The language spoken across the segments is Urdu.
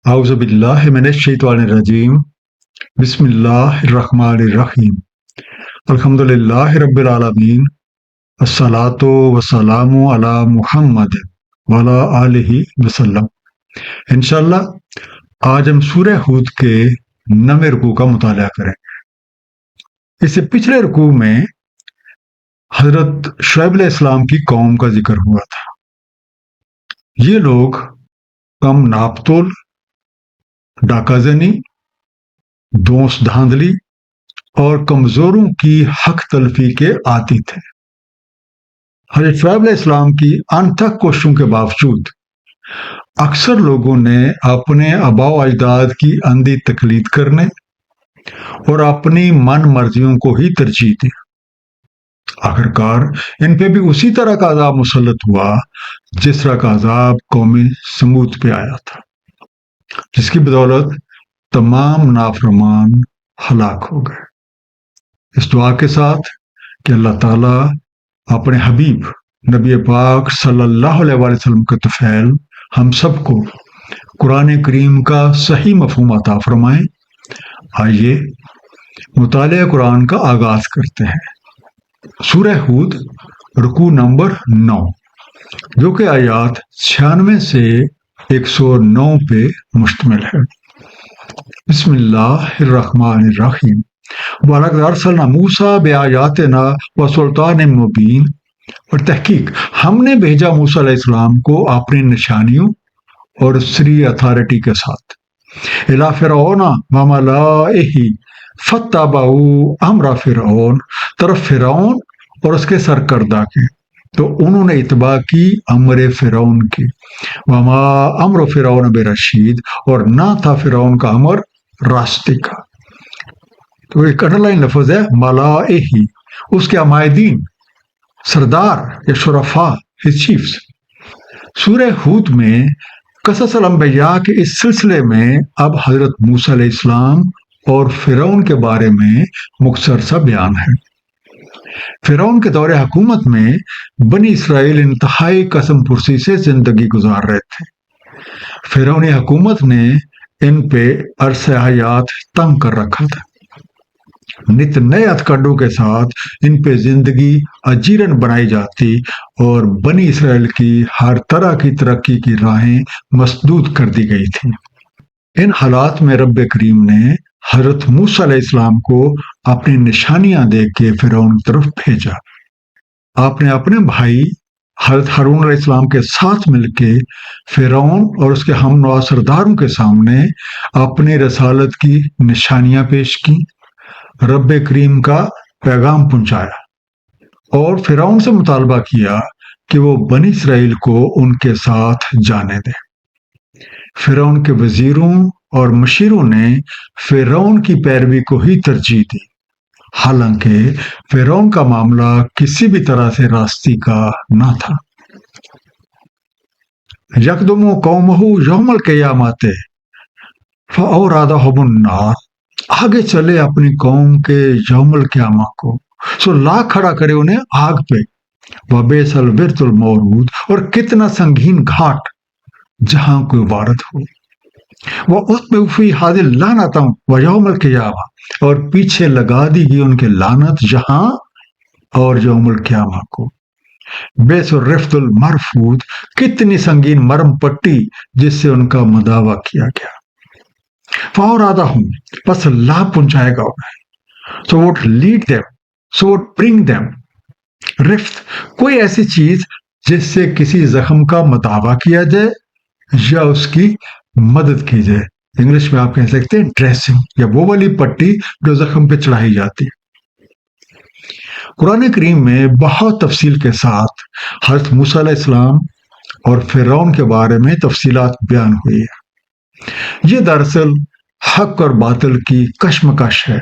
اعوذ باللہ من الشیطان الرجیم بسم اللہ الرحمن الرحیم الحمد للہ رب العالمین الصلاۃ والسلام علی محمد وعلی آلہ وسلم۔ انشاءاللہ آج ہم سورہ ہود کے 9ویں رکوع کا مطالعہ کریں۔ اس سے پچھلے رکوع میں حضرت شعیب علیہ السلام کی قوم کا ذکر ہوا تھا۔ یہ لوگ کم ناپ تول، ڈاکہ زنی، دوست دھاندلی اور کمزوروں کی حق تلفی کے عادی تھے۔ حضرت شعیب علیہ السلام کی انتھک کوششوں کے باوجود اکثر لوگوں نے اپنے آباء و اجداد کی اندھی تقلید کرنے اور اپنی من مرضیوں کو ہی ترجیح دی۔ آخرکار ان پہ بھی اسی طرح کا عذاب مسلط ہوا جس طرح کا عذاب قوم سمود پہ آیا تھا، جس کی بدولت تمام نافرمان ہلاک ہو گئے۔ اس دعا کے ساتھ کہ اللہ تعالیٰ اپنے حبیب نبی پاک صلی اللہ علیہ وآلہ وسلم کے طفیل ہم سب کو قرآن کریم کا صحیح مفہوم عطا فرمائیں۔ آئیے مطالعہ قرآن کا آغاز کرتے ہیں۔ سورہ ہود رکوع نمبر 9، جو کہ آیات 96 سے 109 پہ مشتمل ہے۔ بسم اللہ الرحمن الرحیم۔ وَلَقَدْ أَرْسَلْنَا مُوسَىٰ بِآيَاتِنَا وَسُلْطَانٍ مُّبِينٍ، اور تحقیق ہم نے بھیجا موسیٰ علیہ السلام کو اپنی نشانیوں اور سری اتھارٹی کے ساتھ۔ إِلَىٰ فِرْعَوْنَ وَمَلَائِهِ فَاتَّبَعُوا أَمْرَ فِرْعَوْنَ، طرف فرعون اور اس کے سرکردہ کے، تو انہوں نے اتباع کی امر فرعون کی۔ وما امر فرعون برشید، اور نہ تھا فرعون کا امر راستے کا۔ تو ایک انڈر لائن لفظ ہے ملائہی، اس کے عمائدین، سردار یا شرفاء، his chiefs۔ سورہ ہود میں قصص الانبیاء کے اس سلسلے میں اب حضرت موسیٰ علیہ السلام اور فرعون کے بارے میں مختصر سا بیان ہے۔ فرعون کے دور حکومت میں بنی اسرائیل انتہائی قسم پرسی سے زندگی گزار رہے تھے۔ فرعونی حکومت نے ان پہ عرصہ حیات تنگ کر رکھا تھا۔ نت نئے ہتھکنڈوں کے ساتھ ان پہ زندگی اجیرن بنائی جاتی اور بنی اسرائیل کی ہر طرح کی ترقی کی راہیں مسدود کر دی گئی تھیں۔ ان حالات میں رب کریم نے حضرت موسیٰ علیہ السلام کو اپنی نشانیاں دے کے فرعون کی طرف بھیجا۔ آپ نے اپنے بھائی حضرت ہارون علیہ السلام کے ساتھ مل کے فرعون اور اس کے ہم نوا سرداروں کے سامنے اپنی رسالت کی نشانیاں پیش کی، رب کریم کا پیغام پہنچایا اور فرعون سے مطالبہ کیا کہ وہ بنی اسرائیل کو ان کے ساتھ جانے دے۔ فرعون کے وزیروں اور مشیروں نے فرعون کی پیروی کو ہی ترجیح دی، حالانکہ فرعون کا معاملہ کسی بھی طرح سے راستی کا نہ تھا۔ یقدم قومہ یوم القیامت فاوردہم النار، آگے چلے اپنی قوم کے یوم القیامہ کو، سو لا کھڑا کرے انہیں آگ پہ۔ وبئس الورد المورود، اور کتنا سنگین گھاٹ جہاں کوئی وارد ہو۔ وَأُتْبِعُوا فِي هَٰذِهِ اللَّعْنَةَ وَيَوْمَ الْقِيَامَةِ، اور پیچھے لگا دی گئی ان کے لعنت یہاں اور یوم القیامہ کو۔ بئس الرفد المرفود، کتنی سنگین مرم پٹی جس سے ان کا مداوع کیا گیا۔ فَأَوْرَدَهُمْ، پس لا پہنچائے گا انہیں۔ So what lead them, so what bring them۔ رفت کوئی ایسی چیز جس سے کسی زخم کا مداوع کیا جائے یا اس کی مدد کی جائے۔ انگلش میں آپ کہہ سکتے ہیں ڈریسنگ، یا وہ والی پٹی جو زخم پہ چڑھائی جاتی ہے۔ قرآن کریم میں بہت تفصیل کے ساتھ حضرت موسیٰ علیہ السلام اور فرعون کے بارے میں تفصیلات بیان ہوئی ہے۔ یہ دراصل حق اور باطل کی کشمکش ہے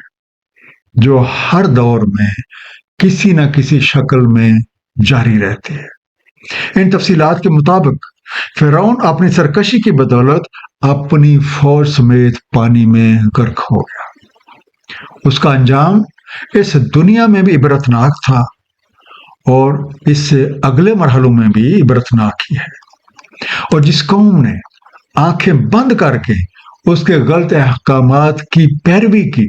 جو ہر دور میں کسی نہ کسی شکل میں جاری رہتی ہے۔ ان تفصیلات کے مطابق فرعون اپنی سرکشی کی بدولت اپنی فوج سمیت پانی میں غرق ہو گیا۔ اس کا انجام اس دنیا میں بھی عبرتناک تھا اور اس سے اگلے مرحلوں میں بھی عبرتناک ہی ہے۔ اور جس قوم نے آنکھیں بند کر کے اس کے غلط احکامات کی پیروی کی،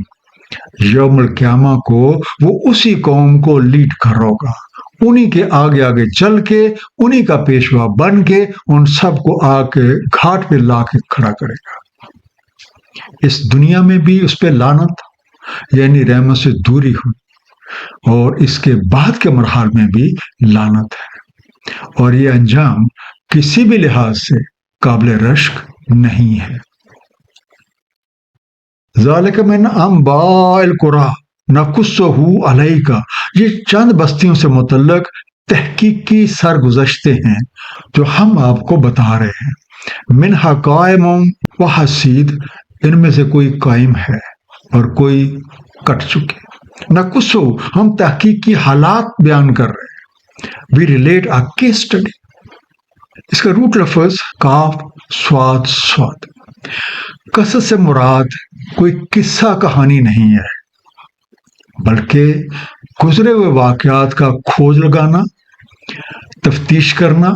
یوم القیامہ کو وہ اسی قوم کو لیڈ کر ہوگا، انہی کے آگے آگے چل کے، انہی کا پیشوا بن کے ان سب کو آ کے گھاٹ پہ لا کے کھڑا کرے گا۔ اس دنیا میں بھی اس پہ لعنت یعنی رحمت سے دوری ہوئی، اور اس کے بعد کے مرحل میں بھی لعنت ہے، اور یہ انجام کسی بھی لحاظ سے قابل رشک نہیں ہے۔ ذالک من انباء القری نقصہ علیک، یہ چند بستیوں سے متعلق تحقیقی سرگزشتے ہیں جو ہم آپ کو بتا رہے ہیں۔ منہا قائم و حصید، ان میں سے کوئی قائم ہے اور کوئی کٹ چکے۔ نقصہ، ہم تحقیقی حالات بیان کر رہے ہیں۔ We relate a case study. اس کا روٹ لفظ کاف سواد سواد۔ قصص سے مراد کوئی قصہ کہانی نہیں ہے، بلکہ گزرے ہوئے واقعات کا کھوج لگانا، تفتیش کرنا،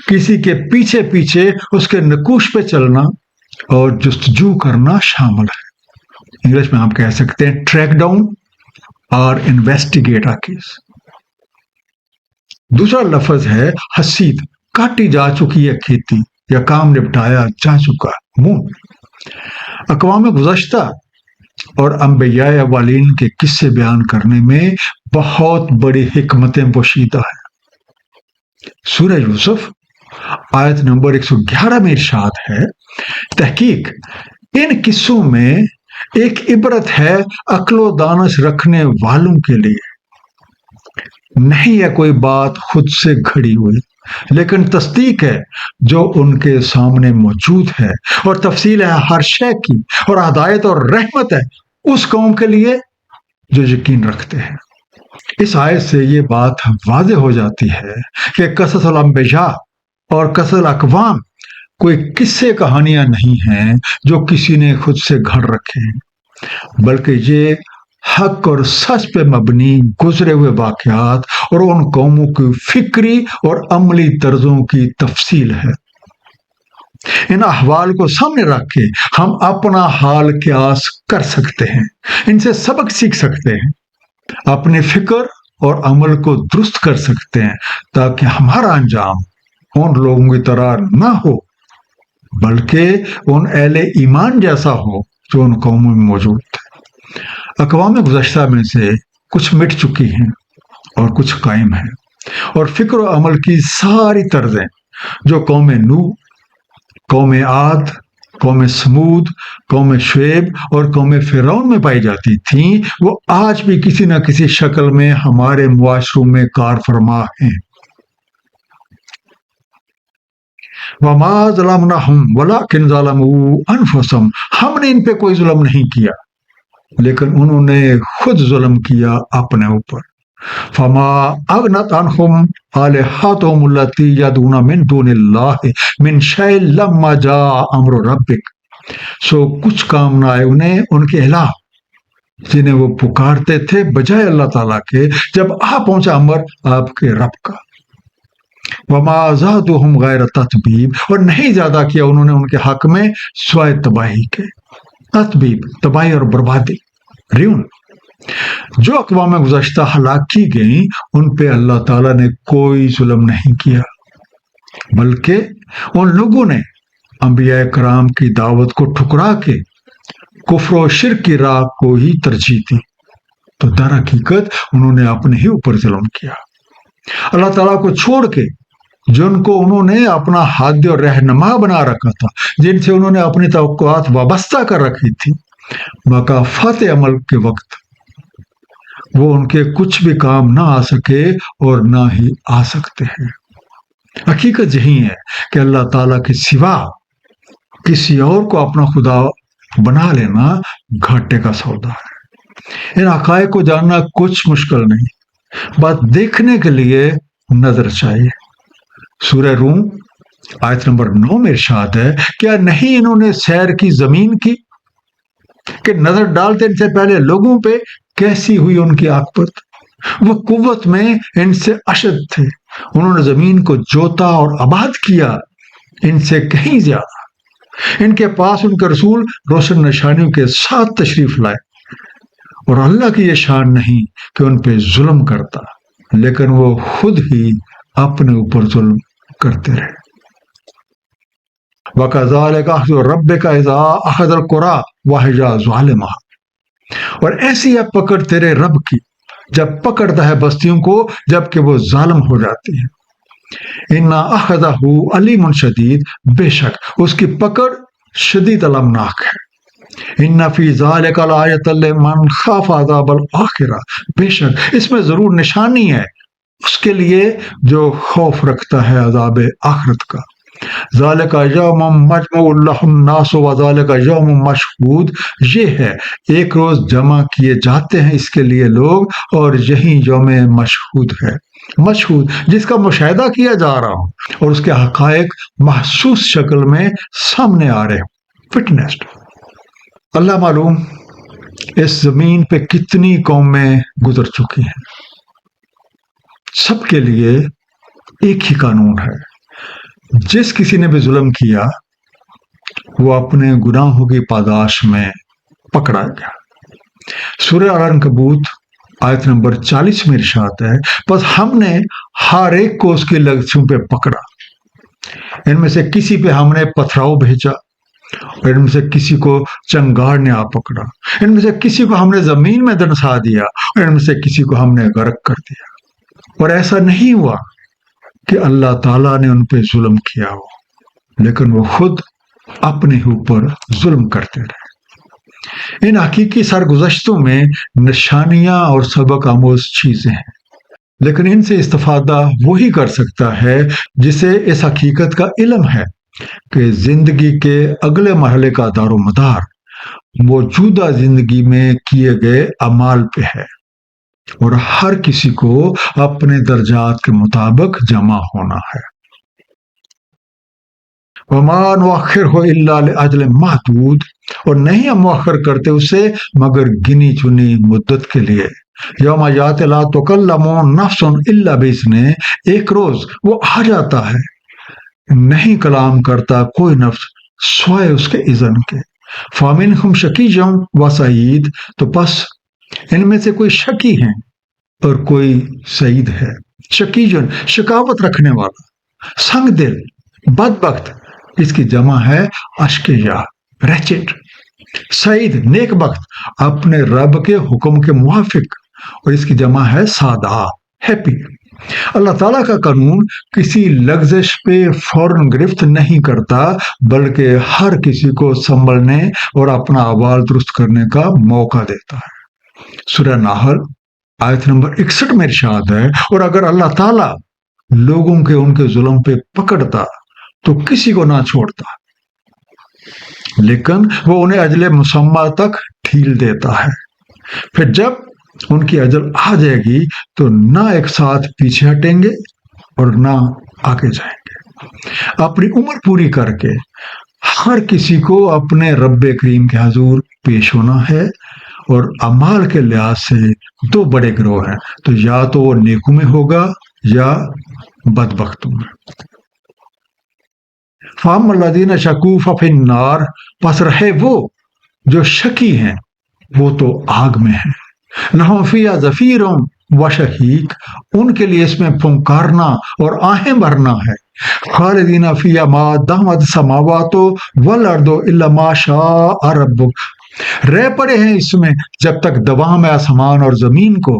کسی کے پیچھے پیچھے اس کے نقوش پہ چلنا اور جستجو کرنا شامل ہے۔ انگلش میں آپ کہہ سکتے ہیں ٹریک ڈاؤن اور انویسٹیگیٹ اے کیس۔ دوسرا لفظ ہے حسید، کاٹی جا چکی ہے کھیتی یا کام نپٹایا جا چکا منہ۔ اقوام گزشتہ اور انبیاء اولین کے قصے بیان کرنے میں بہت بڑی حکمتیں پوشیدہ ہیں۔ سورہ یوسف آیت نمبر 111 میں ارشاد ہے، تحقیق ان قصوں میں ایک عبرت ہے عقل و دانش رکھنے والوں کے لیے۔ نہیں ہے کوئی بات خود سے گھڑی ہوئی، لیکن تصدیق ہے جو ان کے سامنے موجود ہے، اور تفصیل ہے ہر شے کی، اور ہدایت اور رحمت ہے اس قوم کے لیے جو یقین رکھتے ہیں۔ اس آیت سے یہ بات واضح ہو جاتی ہے کہ قصص الانبیاء اور قصص الاقوام کوئی قصے کہانیاں نہیں ہیں جو کسی نے خود سے گھڑ رکھے ہیں، بلکہ یہ حق اور سچ پہ مبنی گزرے ہوئے واقعات اور ان قوموں کی فکری اور عملی طرزوں کی تفصیل ہے۔ ان احوال کو سامنے رکھ کے ہم اپنا حال قیاس کر سکتے ہیں، ان سے سبق سیکھ سکتے ہیں، اپنی فکر اور عمل کو درست کر سکتے ہیں، تاکہ ہمارا انجام ان لوگوں کی طرح نہ ہو بلکہ ان اہل ایمان جیسا ہو جو ان قوموں میں موجود تھے۔ اقوام گزشتہ میں سے کچھ مٹ چکی ہیں اور کچھ قائم ہیں، اور فکر و عمل کی ساری طرزیں جو قوم نوح، قوم عاد، قوم سمود، قوم شعیب اور قوم فرعون میں پائی جاتی تھیں، وہ آج بھی کسی نہ کسی شکل میں ہمارے معاشروں میں کار فرما ہیں۔ وَمَا ظَلَمْنَاهُمْ وَلَٰكِنْ ظَلَمُوا أَنفُسَهُمْ، ہم نے ان پہ کوئی ظلم نہیں کیا لیکن انہوں نے خود ظلم کیا اپنے اوپر۔ فَمَا أَغْنَتْ عَنْهُمْ آلِهَتُهُمُ الَّتِي يَدْعُونَ مِن دُونِ اللَّهِ مِن شَيْءٍ لَّمَّا جَاءَ أَمْرُ رَبِّكَ، سو کچھ کام نہ آئے انہیں ان کے الہ جنہیں وہ پکارتے تھے بجائے اللہ تعالیٰ کے، جب آ پہنچا امر آپ کے رب کا۔ وَمَا زَادُوهُمْ غَيْرَ تَتْبِیب، اور نہیں زیادہ کیا انہوں نے ان کے حق میں سوائے تباہی کے۔ تتبیب، تباہی اور بربادی، ریون۔ جو اقوام گزشتہ ہلاک کی گئیں ان پہ اللہ تعالیٰ نے کوئی ظلم نہیں کیا، بلکہ ان لوگوں نے انبیاء کرام کی دعوت کو ٹھکرا کے کفر و شرک کی راہ کو ہی ترجیح دی، تو در حقیقت انہوں نے اپنے ہی اوپر ظلم کیا۔ اللہ تعالیٰ کو چھوڑ کے جن کو انہوں نے اپنا ہادی اور رہنما بنا رکھا تھا، جن سے انہوں نے اپنی توقعات وابستہ کر رکھی تھی، مکافات عمل کے وقت وہ ان کے کچھ بھی کام نہ آ سکے اور نہ ہی آ سکتے ہیں۔ حقیقت یہی ہے کہ اللہ تعالیٰ کے سوا کسی اور کو اپنا خدا بنا لینا گھاٹے کا سودا ہے۔ ان حقائق کو جاننا کچھ مشکل نہیں، بات دیکھنے کے لیے نظر چاہیے۔ سورہ روم آیت نمبر 9 میں ارشاد ہے، کیا نہیں انہوں نے سیر کی زمین کی کہ نظر ڈالتے ان سے پہلے لوگوں پہ کیسی ہوئی ان کی عاقبت؟ وہ قوت میں ان سے اشد تھے، انہوں نے زمین کو جوتا اور آباد کیا ان سے کہیں زیادہ۔ ان کے پاس ان کے رسول روشن نشانیوں کے ساتھ تشریف لائے، اور اللہ کی یہ شان نہیں کہ ان پہ ظلم کرتا، لیکن وہ خود ہی اپنے اوپر ظلم کرتے رہے۔ وَكَذَلِكَ أَخْذُ رَبِّكَ إِذَا أَخَذَ الْقُرَىٰ وَهِيَ ظَالِمَةٌ، اور ایسی ہے پکڑ تیرے رب کی جب پکڑتا ہے بستیوں کو جبکہ وہ ظالم ہو جاتی ہیں۔ اِنَّ أَخَذَهُ عَلِيمٌ شدید، بے شک اس کی پکڑ شدید المناک ہے۔ اِنَّ فِي ذَلِكَ لَآیَةً لِمَنْ خَافَ عَذَابَ الْآخِرَةِ، بے شک اس میں ضرور نشانی ہے اس کے لیے جو خوف رکھتا ہے عذاب آخرت کا۔ ذالک یوم مجموع لہ الناس وذالک یوم مشہود، یہ ہے ایک روز جمع کیے جاتے ہیں اس کے لیے لوگ، اور یہی یوم مشہود ہے، مشہود جس کا مشاہدہ کیا جا رہا ہو اور اس کے حقائق محسوس شکل میں سامنے آ رہے ہوں، فٹنسڈ۔ اللہ معلوم اس زمین پہ کتنی قومیں گزر چکی ہیں، سب کے لیے ایک ہی قانون ہے، جس کسی نے بھی ظلم کیا وہ اپنے گناہوں کی پاداش میں پکڑا گیا۔ سورہ العنکبوت آیت نمبر 40 میں ارشاد ہے، بس ہم نے ہر ایک کو اس کی لگچھوں پہ پکڑا، ان میں سے کسی پہ ہم نے پتھراؤ بھیجا، اور ان میں سے کسی کو چنگاڑ نے آ پکڑا، ان میں سے کسی کو ہم نے زمین میں دنسا دیا، اور ان میں سے کسی کو ہم نے غرق کر دیا۔ اور ایسا نہیں ہوا کہ اللہ تعالیٰ نے ان پہ ظلم کیا ہو، لیکن وہ خود اپنے اوپر ظلم کرتے رہے۔ ان حقیقی سرگزشتوں میں نشانیاں اور سبق آموز چیزیں ہیں، لیکن ان سے استفادہ وہی کر سکتا ہے جسے اس حقیقت کا علم ہے کہ زندگی کے اگلے مرحلے کا دار و مدار موجودہ زندگی میں کیے گئے اعمال پہ ہے، اور ہر کسی کو اپنے درجات کے مطابق جمع ہونا ہے۔ وَمَا نُؤَخِّرُهُ إِلَّا لِأَجَلٍ مَّعْدُودٍ، اور نہیں ہم مؤخر کرتے اسے مگر گنی چنی مدت کے لیے۔ یوم یات لا تکلم نفس الا بإذنہ، ایک روز وہ آ جاتا ہے نہیں کلام کرتا کوئی نفس سوائے اس کے اذن کے۔ فَمِنْهُمْ شَقِيٌّ وَسَعِيدٌ، تو پس ان میں سے کوئی شقی ہیں اور کوئی سعید ہے۔ شقیٌ شقاوت رکھنے والا، سنگ دل، بدبخت، اس کی جمع ہے اشقیا، ریچڈ۔ سعید نیک بخت، اپنے رب کے حکم کے موافق، اور اس کی جمع ہے سعداء، ہیپی۔ اللہ تعالیٰ کا قانون کسی لغزش پہ فوراً گرفت نہیں کرتا، بلکہ ہر کسی کو سنبھلنے اور اپنا احوال درست کرنے کا موقع دیتا ہے۔ سورہ نحل آیت نمبر 61 میں ارشاد ہے، اور اگر اللہ تعالیٰ لوگوں کے ان کے ظلم پہ پکڑتا تو کسی کو نہ چھوڑتا، لیکن وہ انہیں اجل مسمى تک ڈھیل دیتا ہے، پھر جب ان کی اجل آ جائے گی تو نہ ایک ساتھ پیچھے ہٹیں گے اور نہ آگے جائیں گے۔ اپنی عمر پوری کر کے ہر کسی کو اپنے رب کریم کے حضور پیش ہونا ہے، اور اعمال کے لحاظ سے دو بڑے گروہ ہیں، تو یا تو وہ نیکوں میں ہوگا یا بدبختوں میں۔ فَأَمَّا الَّذِينَ شَقُوا فَفِي النَّارِ، پس رہے وہ جو شقی ہیں وہ تو آگ میں ہیں۔ لَهُمْ فِيهَا زَفِيرٌ وَشَهِيقٌ، ان کے لیے اس میں پھنکارنا اور آہیں بھرنا ہے۔ خالدین فیہا ما دامت السماوات والارض الا ما شاء ربک، رہ پڑے ہیں اس میں جب تک دوام ہے آسمان اور زمین کو،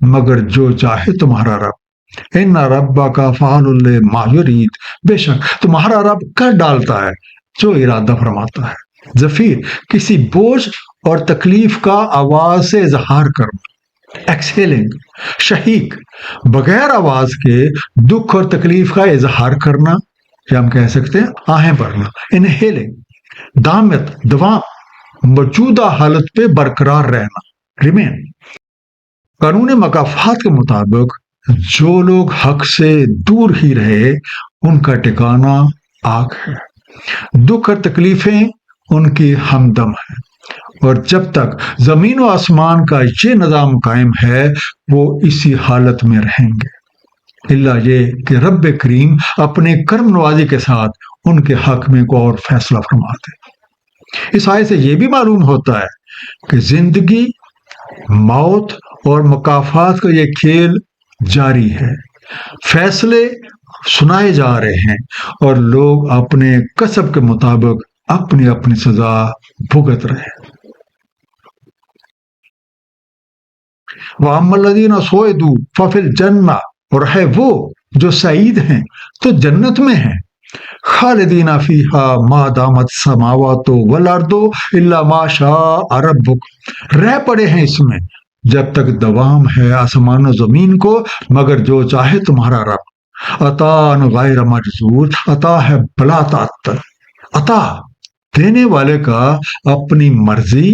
مگر جو چاہے تمہارا رب۔ ان ربک فعال لما یرید، بے شک تمہارا رب کر ڈالتا ہے جو ارادہ فرماتا ہے۔ زفیر کسی بوجھ اور تکلیف کا آواز سے اظہار کرنا، ایکسہیلنگ۔ شہیق بغیر آواز کے دکھ اور تکلیف کا اظہار کرنا، یا ہم کہہ سکتے ہیں آہیں بھرنا، انہیلنگ۔ دامت دوام، موجودہ حالت پہ برقرار رہنا، ریمین۔ قانون مکافات کے مطابق جو لوگ حق سے دور ہی رہے ان کا ٹھکانہ آگ ہے، دکھ اور تکلیفیں ان کی ہمدم ہیں، اور جب تک زمین و آسمان کا یہ نظام قائم ہے وہ اسی حالت میں رہیں گے، اللہ یہ کہ رب کریم اپنے کرم نوازی کے ساتھ ان کے حق میں کوئی اور فیصلہ فرما دے۔ اس آیت سے یہ بھی معلوم ہوتا ہے کہ زندگی، موت اور مکافات کا یہ کھیل جاری ہے۔ فیصلے سنائے جا رہے ہیں اور لوگ اپنے کسب کے مطابق اپنی اپنی سزا بھگت رہے ہیں۔ وَأَمَّا الَّذِينَ سُعِدُوا فَفِي الْجَنَّةِ، اور ہے وہ جو سعید ہیں تو جنت میں ہیں، خالدین فیہا ما دامت السماوات والارض الا ما شاء ربک، رہ پڑے ہیں اس میں جب تک دوام ہے آسمان و زمین کو، مگر جو چاہے تمہارا رب۔ عطاء غیر مجذور، عطا ہے بلا تعطل، عطا دینے والے کا اپنی مرضی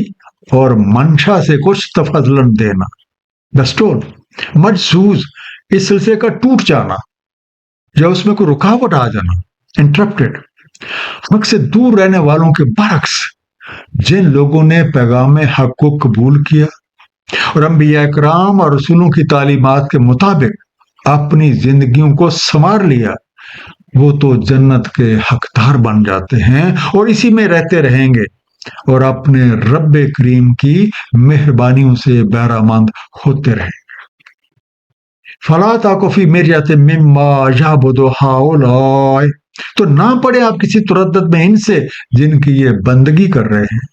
اور منشا سے کچھ تفضلاً دینا، بسٹول۔ مجزوز، اس سلسلے کا ٹوٹ جانا یا اس میں کوئی رکاوٹ آ جانا، انٹرپٹڈ۔ حق سے دور رہنے والوں کے برعکس جن لوگوں نے پیغام حق کو قبول کیا اور انبیاء کرام اور رسولوں کی تعلیمات کے مطابق اپنی زندگیوں کو سنوار لیا، وہ تو جنت کے حقدار بن جاتے ہیں اور اسی میں رہتے رہیں گے اور اپنے رب کریم کی مہربانیوں سے بہرامند ہوتے رہیں گے۔ فَلَا تَكُ فِي مِرْيَةٍ مِّمَّا يَعْبُدُ هَٰؤُلَاءِ، تو نہ پڑے آپ کسی تردد میں ان سے جن کی یہ بندگی کر رہے ہیں۔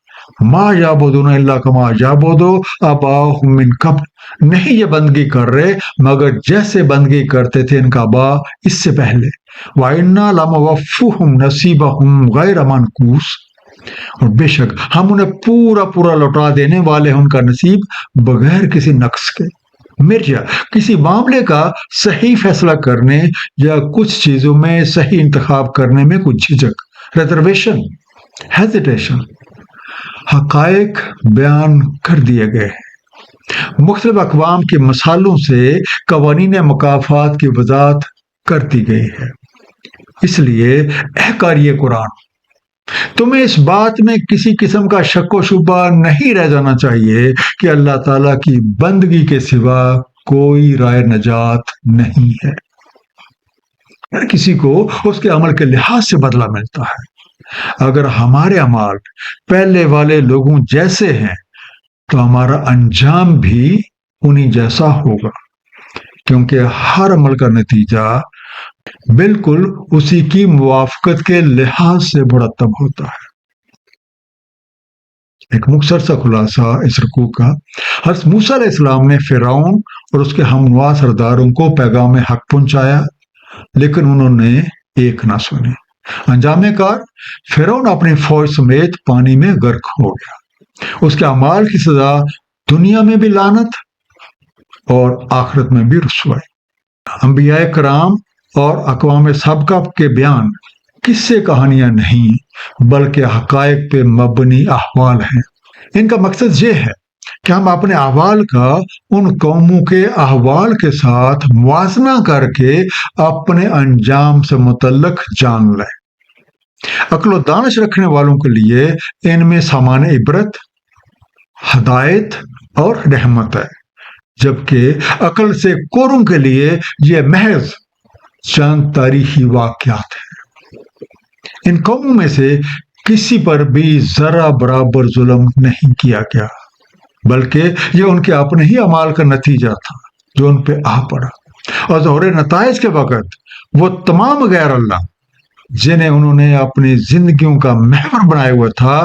مَا يَعْبُدُونَ إِلَّا كَمَا يَعْبُدُ آبَاؤُهُم مِّن قَبْلُ، نہیں یہ بندگی کر رہے مگر جیسے بندگی کرتے تھے ان کا آبا اس سے پہلے۔ وَإِنَّا لَمُوَفُّوهُمْ نَصِيبَهُمْ غَيْرَ مَنقُوصٍ، اور بے شک ہم انہیں پورا پورا لوٹا دینے والے ہیں ان کا نصیب بغیر کسی نقص کے۔ مرجع، کسی معاملے کا صحیح فیصلہ کرنے یا کچھ چیزوں میں صحیح انتخاب کرنے میں کچھ جھجک، ریزرویشن، ہیزیٹیشن۔ حقائق بیان کر دیے گئے ہیں، مختلف اقوام کے مثالوں سے قوانین مکافات کی وضاحت کر دی گئی ہے۔ اس لیے اے قاری قرآن، تمہیں اس بات میں کسی قسم کا شک و شبہ نہیں رہ جانا چاہیے کہ اللہ تعالیٰ کی بندگی کے سوا کوئی رائے نجات نہیں ہے۔ ہر کسی کو اس کے عمل کے لحاظ سے بدلہ ملتا ہے۔ اگر ہمارے اعمال پہلے والے لوگوں جیسے ہیں تو ہمارا انجام بھی انہی جیسا ہوگا، کیونکہ ہر عمل کا نتیجہ بالکل اسی کی موافقت کے لحاظ سے مرتب ہوتا ہے۔ ایک مختصر سا خلاصہ اس رکوع کا، حضرت موسیٰ علیہ السلام نے فرعون اور اس کے ہمنوا سرداروں کو پیغام حق پہنچایا لیکن انہوں نے ایک نہ سنی۔ انجام کار، فرعون اپنی فوج سمیت پانی میں غرق ہو گیا۔ اس کے اعمال کی سزا دنیا میں بھی لعنت اور آخرت میں بھی رسوائی۔ انبیاء کرام اور اقوام سابقہ کے بیان قصے کہانیاں نہیں بلکہ حقائق پہ مبنی احوال ہیں۔ ان کا مقصد یہ ہے کہ ہم اپنے احوال کا ان قوموں کے احوال کے ساتھ موازنہ کر کے اپنے انجام سے متعلق جان لیں۔ عقل و دانش رکھنے والوں کے لیے ان میں سامان عبرت، ہدایت اور رحمت ہے، جبکہ عقل سے کوروں کے لیے یہ محض چند تاریخی واقعات ہیں۔ ان قوموں میں سے کسی پر بھی ذرہ برابر ظلم نہیں کیا گیا، بلکہ یہ ان کے اپنے ہی اعمال کا نتیجہ تھا جو ان پہ آ پڑا، اور ظہور نتائج کے وقت وہ تمام غیر اللہ جنہیں انہوں نے اپنی زندگیوں کا محور بنایا ہوا تھا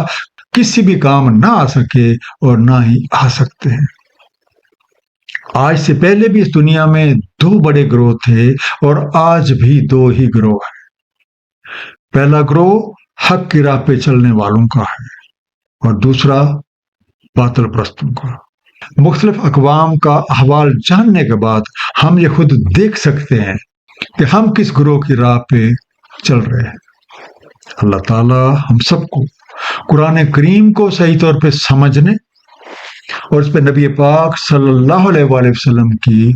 کسی بھی کام نہ آ سکے اور نہ ہی آ سکتے ہیں۔ آج سے پہلے بھی اس دنیا میں دو بڑے گروہ تھے اور آج بھی دو ہی گروہ ہیں۔ پہلا گروہ حق کی راہ پہ چلنے والوں کا ہے اور دوسرا باطل پرستوں کا۔ مختلف اقوام کا احوال جاننے کے بعد ہم یہ خود دیکھ سکتے ہیں کہ ہم کس گروہ کی راہ پہ چل رہے ہیں۔ اللہ تعالی ہم سب کو قرآن کریم کو صحیح طور پہ سمجھنے اور اس پہ نبی پاک صلی اللہ علیہ وآلہ وسلم کی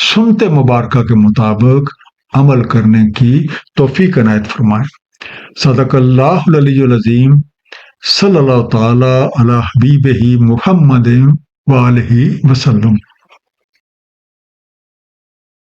سنت مبارکہ کے مطابق عمل کرنے کی توفیق عنایت فرمائے۔ صدق اللہ العلی العظیم، صلی اللہ تعالی علی حبیبہ محمد وآلہ وسلم۔